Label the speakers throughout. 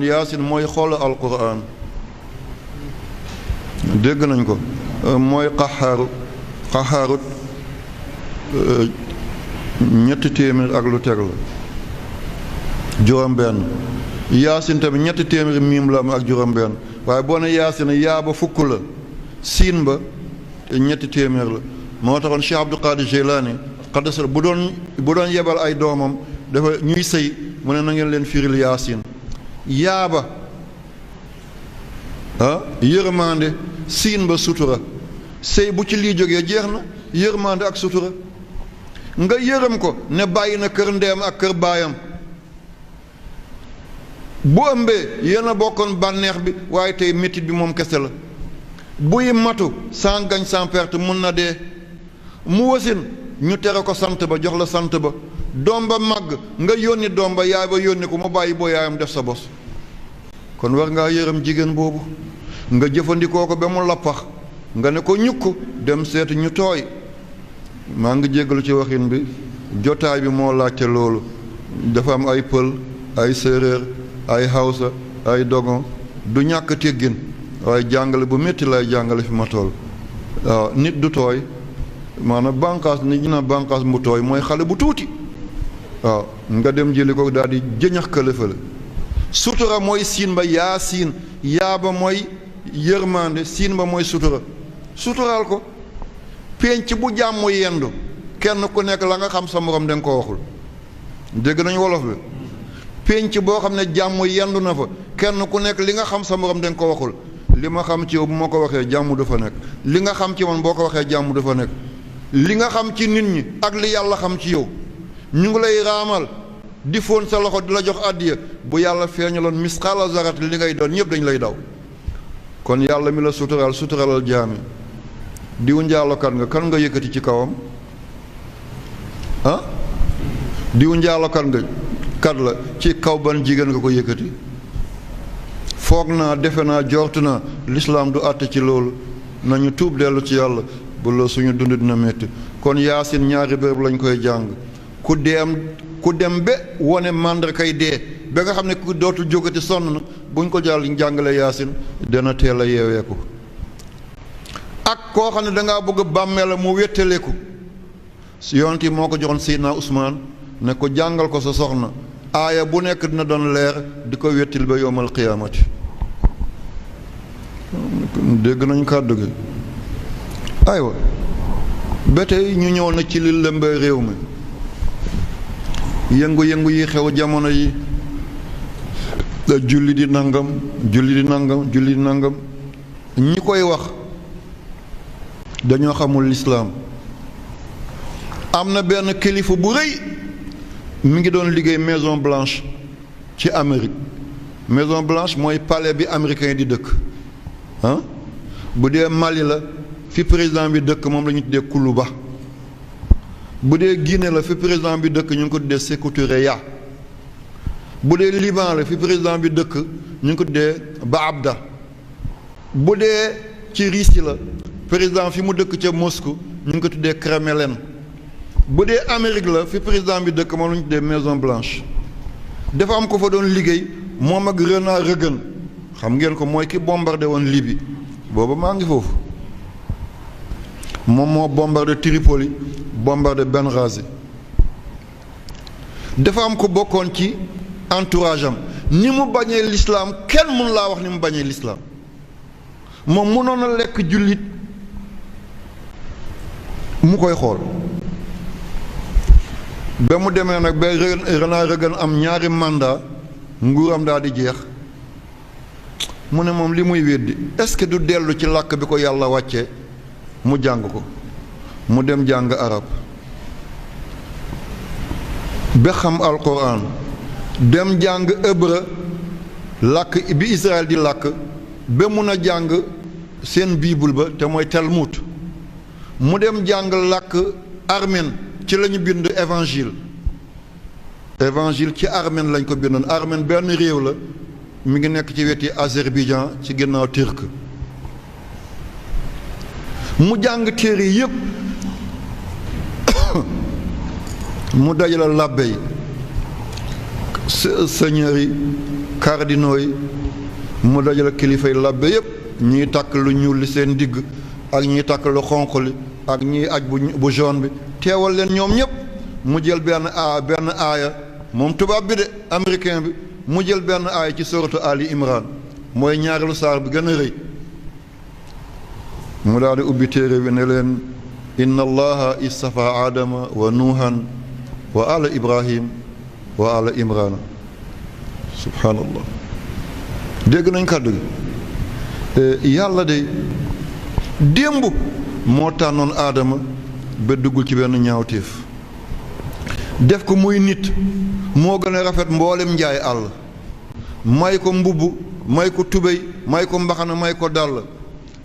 Speaker 1: yaasin mooy xool alquran dégg nañ ko mooy xaxaarut ñetti téeméer ak lu teg la juróom-benn yaasin tamit ñetti téeméer miim la am ak juróom-benn waaye boo ne yaasin yaa ba fukk la siin ba ñetti téeméer la moo taxoon Cheikh Abdul Qadir Jilani xaddasal bu doon yebal ay doomam dafa ñuy sëy mu ne na ngeen leen firil yaasin yaaba yërmande siin ba sutura sëy bu ci lii jógee jeex na yërmande ak sutura nga yërëm ko ne bàyyi na kër ndeem ak kër baayam bu ëmbee yéen a bokkoon bànneex bi waaye tey métit bi moom kese la buy matu sans gagne sans perte mun na dee mu wasin ñu tere ko sant ba jox la sant ba doom ba màgg nga yónni doom ba yaay ba yónni ko mu bàyyi boo yaayam def sa bos kon war ngaa yërëm jigéen boobu nga jëfandikoo ko ba mu lappax nga ne ko ñukk dem seeti ñu tooy maa ngi jéggalu ci waxin bi jotaay bi moo laajte loolu dafa am ay pël ay séeréer ay hawsa ay dogon du ñàkk teggin waaye jàngale bu métti lay jàngale fi ma toll waaw nit du tooy maanaam bànqaas nit ñi na bànqaas mu tooy mooy xale bu tuuti waaw nga dem jëli ko daal di jëñax këlëfale sutura mooy siin ba yaa siin yaa ba mooy yërmande siin ba mooy sutura suturaal ko pénc bu jàmm yendu kenn ku nekk la nga xam sa morom da nga ko waxul dégg nañu wolof bi pénc boo xam ne jàmm yendu na fa kenn ku nekk li nga xam sa morom da nga ko waxul li ma xam ci yow bu ma ko waxee jàmm du fa nekk li nga xam ci man boo ko waxee jàmm du fa nekk li nga xam ci nit ñi ak li yàlla xam ci yow ñu ngi lay raamal di fóon sa loxo di la jox àddiya bu yàlla feeñaloon misqaala zarat li ngay doon ñëpp dañ lay daw kon yàlla mi la suturalal jaami diw njaalokat nga kan nga yëkkati ci kawam diw njaalokat nga kat la ci kaw ban jigéen nga ko yëkkati foog naa defe naa jortu naa lislaam du àtte ci loolu nañu tuub dellu ci yàlla bu la suñu dund dina métti kon yaasin ñaari béréb lañ koy jàng ku dem ba wone màndarkay dee ba nga xam ne ku dootul jógati sonn na buñ ko jàngale yaasin dana teel a yeeweeku ak koo xam ne dangaa bëgg bàmmeel la mu wéttaleku yonent yi moo ko joxoon Seydina Usmaan ne ko jàngal ko sa soxna aaya bu nekk dina doon leer di ko wettil ba yowmal qiyaamati dégg nañu kàddu gi aywa ba tey ñu ñëw na ci li lëmbee réew mi yëngu-yëngu yi xew jamono yi julli di nangam ñi koy wax dañoo xamul lislaam am na benn kilifa bu rëy mi ngi doon liggéey Maison Blanche ci Amérique Maison Blanche mooy palais bi américain di dëkk bu dee Mali la fi président bi dëkk moom la ñu tuddee Kuluba bu dee Guinée la fi président bi dëkk ñu ngi ko tuddee Sékou Touré bu dee Liban la fi président bi dëkk ñu ngi ko tuddee Baabda bu dee ci Russie la président fi mu dëkk ca Moscou ñu ngi ko tuddee Kremlin bu dee Amérique la fi président bi dëkk moom la ñu tuddee Maison Blanche dafa am ko fa doon liggéey moom ak Ronald Reagan xam ngeen ko mooy ki bombardé woon Libye booba maa ngi foofu moom moo bombardé Tripoli bombardé Benghazi dafa am ko bokkoon ci entourage am ni mu bañee l'islam kenn mënu laa wax ni mu bañee l'islam moom mënoon a lekk jullit mu koy xool ba mu demee nag ba Ronald Reagan am ñaari mandat nguuram daal di jeex mu ne moom li muy weddi est-ce que du dellu ci làkk bi ko yàlla wàcce mu jàng ko mu dem jàng arab ba xam alquran dem jàng hébreu làkk bi Israël di làkk ba mun a jàng seen bible ba te mooy Talmud mu dem jàng làkk arméne ci la ñu bind évangile ci arméne lañ ko bindoon arméne benn réew la mi ngi nekk ci weti Azerbaïdjan ci ginnaaw turc mu jàng téere yépp mu dajale làbbe yi seigneur yi cardinaux yi mu dajale kilifay labbe yépp ñiy takk lu ñuul li seen digg ak ñiy takk lu xonq li ak ñiy aj bu jaune bi teewal leen ñoom ñépp mu jël benn aaya moom tubaab bi de américain bi mu jël benn aaya ci suratu Ali Imran mooy ñaareelu saar bi gën a rëy mu daal di ubbi téere bi ne leen inna allaha istafa aadama wa nuuhan wa ala ibrahim wa ala imrana subhaanallah dégg nañ kàddu gi yàlla de démb moo tànnoon aadama ba duggul ci benn ñaawteef def ko muy nit moo gën a rafet mboolem njaay àll may ko mbubb may ko tubéy may ko mbaxana may ko dàll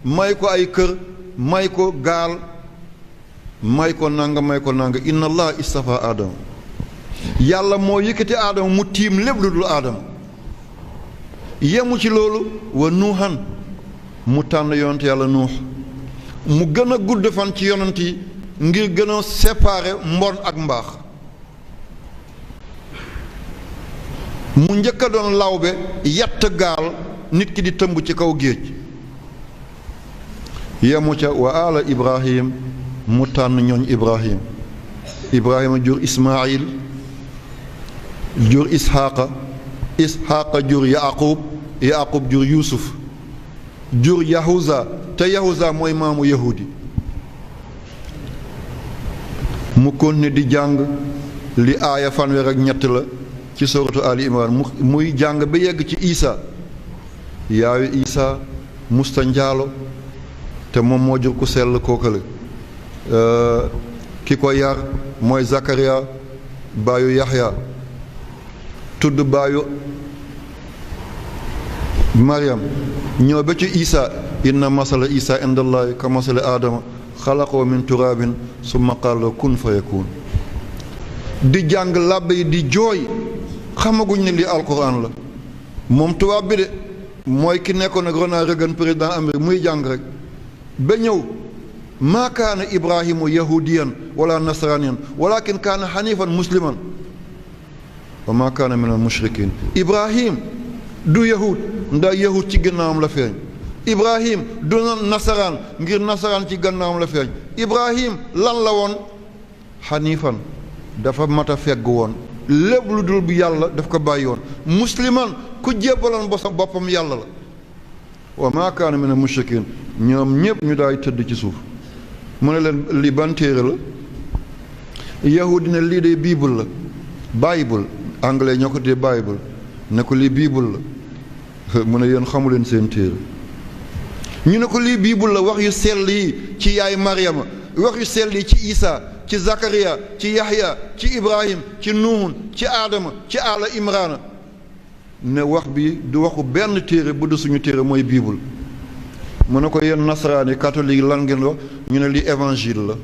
Speaker 1: may ko ay kër may ko gaal may ko nanga inna allah istafa aadama yàlla moo yëkkati aadama mu tiim lépp lu dul aadama yemu ci loolu wa nuuhan mu tànn yonent yàlla nuux mu gën a gudd fan ci yonent yi ngir gën a séparer mbon ak mbaax mu njëkk a doon lawbe yatt gaal nit ki di tëmb ci kaw géej yemu ca wa ala ibrahim mu tànn ñooñ ibrahima jur ismail jur isxaaqa jur yaqub jur yuusuf jur yahuza te yahuza mooy maamu yahudi mu continué di jàng li aaya fanweer ak ñett la ci suratu Ali Imran muy jàng ba yegg ci Isa yaayu Isa musta njaalo te moom moo jur ku sell kookale ki ko yar mooy Zakaria baayu Yaxya tudd baayu Maryam ñëw ba ci Isa inna masala Isa indallahi ka masala Adama xalaqoo min turaabin summa qaala kun fa yakun di jàng làbbe yi di jooy xamaguñ ne lii alquran la moom tubaab bi de mooy ki nekkoon ak Ronald Reagan président Amérique muy jàng rek ba ñëw maa kaana ibrahimu yahudiyan wala nasraniyan walakin kaana xanifan musliman wa maa kaana min al mushrikin ibrahim du yahud ndax yahud ci gannaawam la feeñ ibrahim du nasaraan ngir nasaraan ci gannaawam la feeñ ibrahim lan la woon xanifan dafa mat a fegg woon lépp lu dul bu yàlla daf ko bàyyi woon musliman ku jébbaloon boppam yàlla la wa maa kaana min al mushrikin ñoom ñépp ñu daay tëdd ci suuf mu ne leen lii ban téere la yahudi ne lii de bible la bible anglais ñoo ko dee bible ne ko lii bible la mu ne yéen xamu leen seen téere ñu ne ko lii bible la wax yu sell yi ci yaay Maryama wax yu sell yi ci Isa ci Zakaria ci Yaxya ci Ibrahim ci Nuhun ci Adama ci Ala Imrana ne wax bi du waxu benn téere bu du suñu téere mooy bible mu ne ko yéen nasaraani catholique lan ngeen wax ñu ne lii évangile la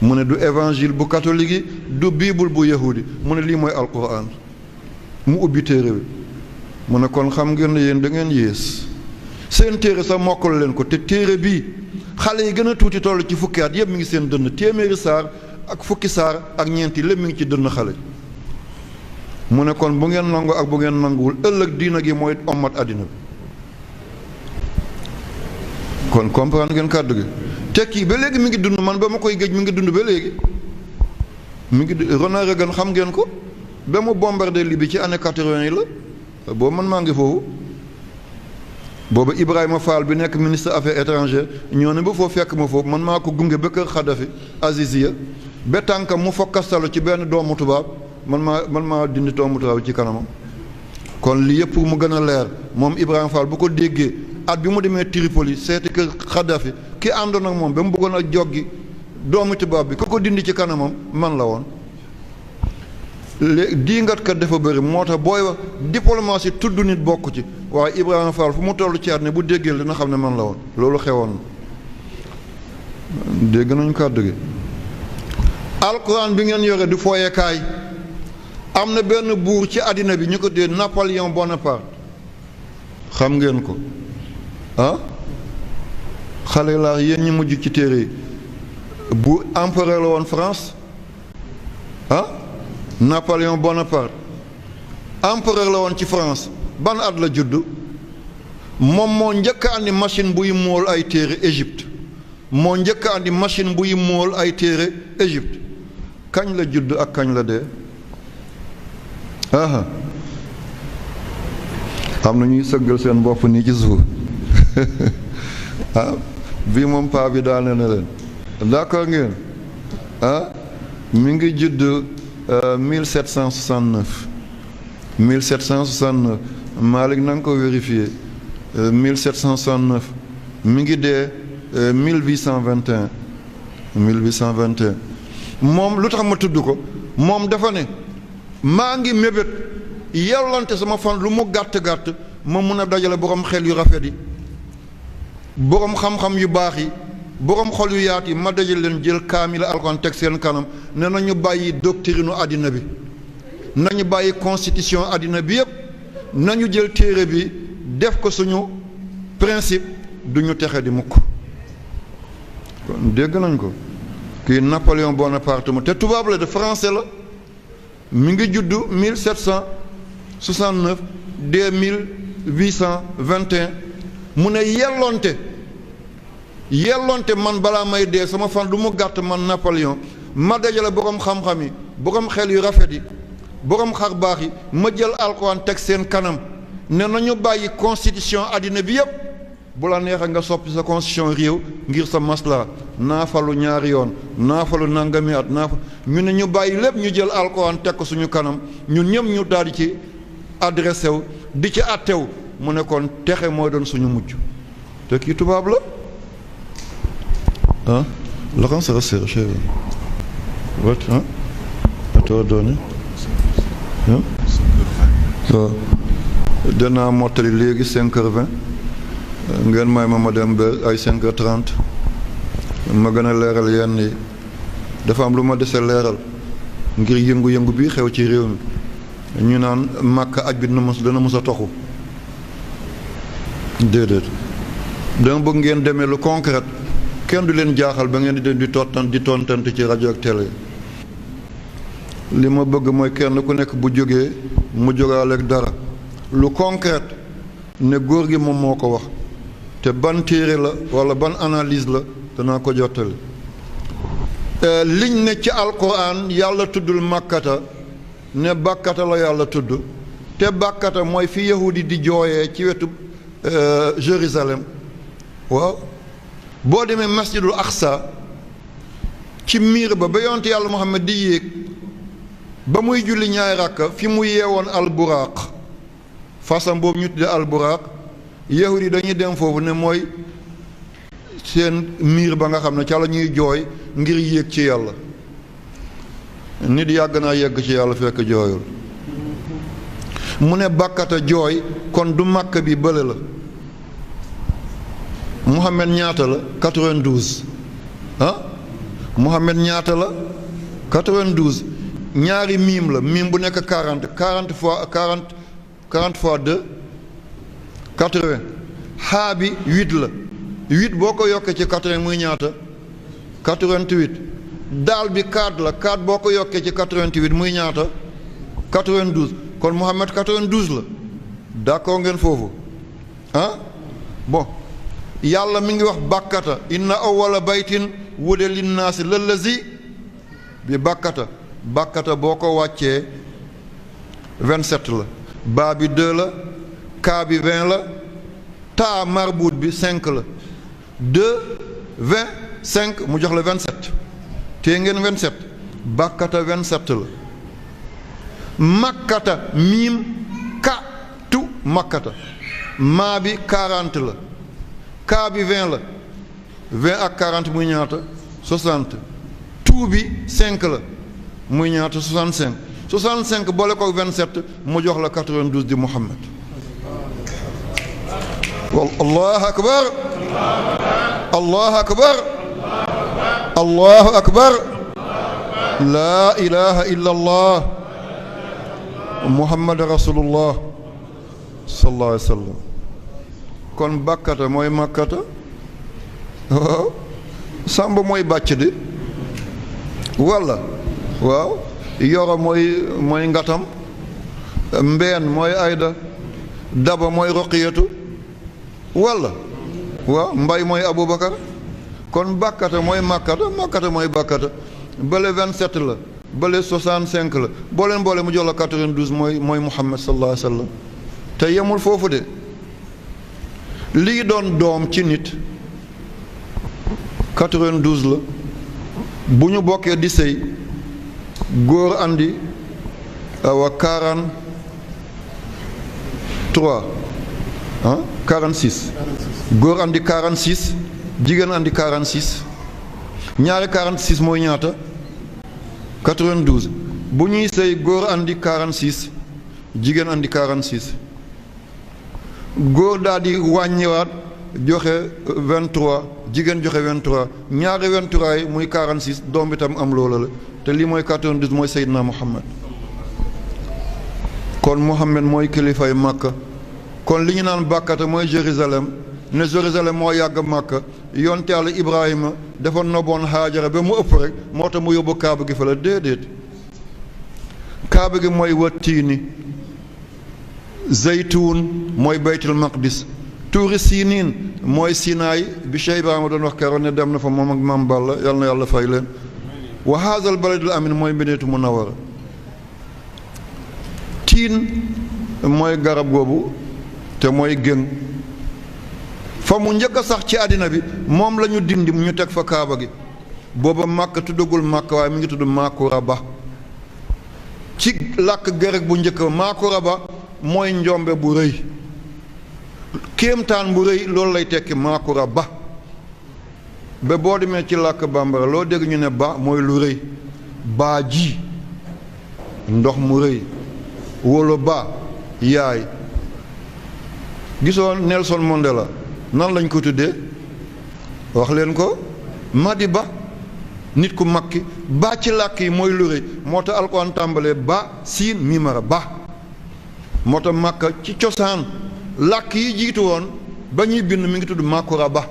Speaker 1: mu ne du évangile bu catholique yi du bible bu yahudi mu ne lii mooy alquran mu ubbi téere bi mu ne kon xam ngeen ne yéen da ngeen yées seen téere sax mokkal leen ko te téere bii xale yi gën a tuuti toll ci fukki at yëpp mi ngi seen dënn téeméeri saar ak fukki saar ak ñeenti lépp mi ngi ci dënn xale mu ne kon bu ngeen nangu ak bu ngeen nanguwul ëllëg diina gi mooy ommat àddina bi kon comprendre ngeen kàddu gi te kii ba léegi mi ngi dund man ba ma koy géej mi ngi dund ba léegi mi ngi Ronald Reagan xam ngeen ko ba mu bombardé Libye ci année 80 yi la boobu man maa ngi foofu boobu Ibrahima Fall bi nekk ministre affaires étrangères ñoo ne ba foofu fekk ma foofu man maa ko gunge ba kër Xadafi Aziziya ba tànkam mu fokkastalu ci benn doomu tubaab man maa dindi doomu tubaab ci kanamam kon li yëpp mu gën a leer moom Ibrahima Fall bu ko déggee at bi mu demee Tripoli seeti kër Xadafi ki àndoon ak moom ba mu bëggoon a joggi doomu tubaab bi ku ko dindi ci kanamam man la woon léegi diingat kat dafa bëri moo tax booy wax diplomatie tudd nit bokk ci waaye Ibrahima Fall fu mu toll ci at ne bu déggee dina xam ne man la woon loolu xewoon na dégg nañu kàddu gi alquran bi ngeen yore du fooyekaay am na benn buur ci àddina bi ñu ko dee Napoléon Bonaparte xam ngeen ko ah xale laa yéen ñi mujj ci téere yi bu empereur la woon France ah Napoléon Bonaparte empereur la woon ci France ban at la judd moom moo njëkk a andi machine buy mool ay téere Égypte moo njëkk a andi machine buy mool ay téere Égypte kañ la judd ak kañ la dee aha am na ñuy sëggal seen bopp nii ci suuf ah bii moom paa bi daane na leen d'accord ngeen ah mi ngi judd 1769 1769 Malick na nga ko vérifié 1769 mi ngi dee 1821 1821 moom lu tax ma tudd ko moom dafa ne maa ngi mébét yellante sama fan lu mu gàtt-gàtt ma mun a dajale borom xel yu rafet yi borom xam-xam yu baax yi borom xol yu yaat yi ma dajale leen jël kaamila alxuraan teg seen kanam ne nañu bàyyi doctrine àddina bi nañu bàyyi constitution àddina bi yépp nañu jël téere bi def ko suñu principe duñu texe di mukk kon dégg nañ ko kii Napoléon Bonaparte ma te tubaab la de français la mi ngi juddu 1769 dès 1821 mu ne yellonte man balaa may dee sama fan lu mu gàtt man Napoléon ma dajale borom xam-xam yi borom xel yu rafet yi borom xar baax yi ma jël alxuraan teg seen kanam ne nañu bàyyi constitution àddina bi yépp bu la neexee nga soppi sa constitution réew ngir sa masla naa falu ñaari yoon naa falu nangami at naa fa ñu ne ñu bàyyi lépp ñu jël alxuraan teg ko suñu kanam ñun ñëpp ñu daal di ci adressé wu di ci attew mu ne kon texe mooy doon suñu mujj te kii tubaab la ah Laurent se recherche what ah à toi donné waaw danaa mottali léegi 5h20 ngeen may ma dem ba ay 5h30 ma gën a leeral yenn yi dafa am lu ma dese leeral ngir yëngu-yëngu bi xew ci réew mi ñu naan màkk aj bi dana mës a toxu déedéet dama bëgg ngeen demee lu concret kenn du leen jaaxal ba ngeen di tontante ci rajo ak télé li ma bëgg mooy kenn ku nekk bu jógee mu jógaale ak dara lu concret ne góor gi moom moo ko wax te ban téere la walla ban analyse la danaa ko jottali liñ ne ci alquran yàlla tuddul màkkata ne bàkkata la yàlla tudd te bàkkata mooy fi yahudi di jooyee ci wetu Jérusalem waaw boo demee masjidul aqsa ci miir ba yonent yàlla Muhammad di yéeg ba muy julli ñaari rakka fi mu yeewoon alburaaq fasam boobu ñu tudde alburaaq yahudi dañuy dem foofu ne mooy seen miir ba nga xam ne ca la ñuy jooy ngir yéeg ci yàlla nit yàgg naa yegg ci yàlla fekk jooyul mu ne bàkkata jooy kon du màkk bi bële la Muhammad ñaata la 92 ah Muhammad ñaata la 92 ñaari miim la miim bu nekk 40 fois 2 80 xaa bi 8 la 8 boo ko yokkee ci 80 muy ñaata 88 daal bi 4 la 4 boo ko yokkee ci 88 muy ñaata 92 kon Muhammad 92 la d'accord ngeen foofu ah bon yàlla mi ngi wax bàkkata inna awwala baytin wude linnaasi lallazi bi bàkkata boo ko wàccee 27 la baa bi 2 la kaa bi 20 la taa marbuut bi 5 la 2 20 5 mu jox la 27 tée ngeen 27 bàkkata 27 la makkata miim ka tu makkata maa bi 40 la kaa bi 20 la 20 ak 40 muy ñaata 60 tuu bi 5 la muy ñaata 65 boole ko 27 mu jox la 92 di Muhammad allahu akbar allahu akbar allahu akbar laa ilaha illa allah muhammad rasulullah sallallahu alayhi wa sallam kon bàkkata mooy màkkata waaw sàmba mooy bàcc di walla waaw yoro mooy ngatam mbeen mooy ayda, daba mooy roqiyatu walla waaw mbay mooy abubakar. kon bàkkata mooy màkkata mooy bàkkata. bële 27 la, bële 65 la, boo leen boole mu jox la 92 mooy Muhammad sallallahu alayhi wa sallam. te yemul foofu de, lii doon doom ci nit 92 la. bu ñu bokkee di sëy góor andi awa 43 46 góor andi 46 jigéen andi 46 ñaari 46 mooy ñaata 92. bu ñuy sëy góor andi 46 jigéen andi 46 góor daal di wàññiwaat joxe 23 jigéen joxe 23 ñaari 23 yi muy 46 doom bi tam am loola la. te lii mooy 92 mooy Seydina Muhammad. kon Muhammad mooy kilifay Makka. kon li ñu naan bàkkata mooy Jérusalem ne Jérusalem moo yàgg Makka yonte Yàlla Ibrahima dafa noboon Haajara ba mu ëpp rek moo tax mu yóbbu kaaba gi fa la déedéet. kaaba gi mooy wattiini, zaytuun mooy baytul maqdis, tuuri siiniin mooy Sinaay bi Cheikh Ibrahima doon wax keroon ne dem na fa moom ak Maam Balla yal na yàlla fay leen. wa haazal baladul amin mooy Madiinatu Munawwara. tiin mooy garab googu te mooy géng fa mu njëkk a sax ci àddina bi moom la ñu dindi mu ñu teg fa kaaba gi. booba Màkka tuddagul Màkka waaye mi ngi tudd Maakura Ba. ci làkk grec bu njëkk Maakura Ba mooy njombe bu rëy, kéemtaan bu rëy loolu lay tekki Maakura Ba. ba boo demee ci làkk bambara loo dégg ñu ne ba mooy lu rëy, baa ji ndox mu rëy, wolo ba yaay. gisoo Nelson Mandela nan lañ ko tuddee wax leen ko Madiba, nit ku mag ki. ba ci làkk yi mooy lu rëy moo tax alxuraan tàmbalee ba siin mimara ba. moo tax Makka ci cosaan làkk yi jiitu woon ba ñuy bind mi ngi tudd Maakura Ba.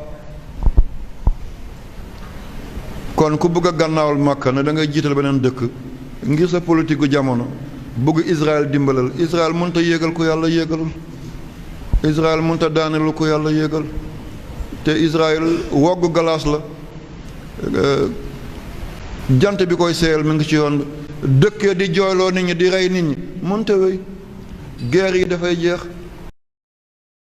Speaker 1: kon ku bëgg a gànnaawal Makka ne da ngay jiital beneen dëkk ngir sa politique gu jamono bëgg Israël dimbalal Israël mënut a yéegal ku yàlla yéegalul. Israël mënut a daanelu ku yàlla yéegal. te Israël woggu galaas la. jant bi koy seeyal mi ngi ci yoon dëkkee di jooyloo nit ñi di rey nit ñi mënut a wéy. guerre yi dafay jeex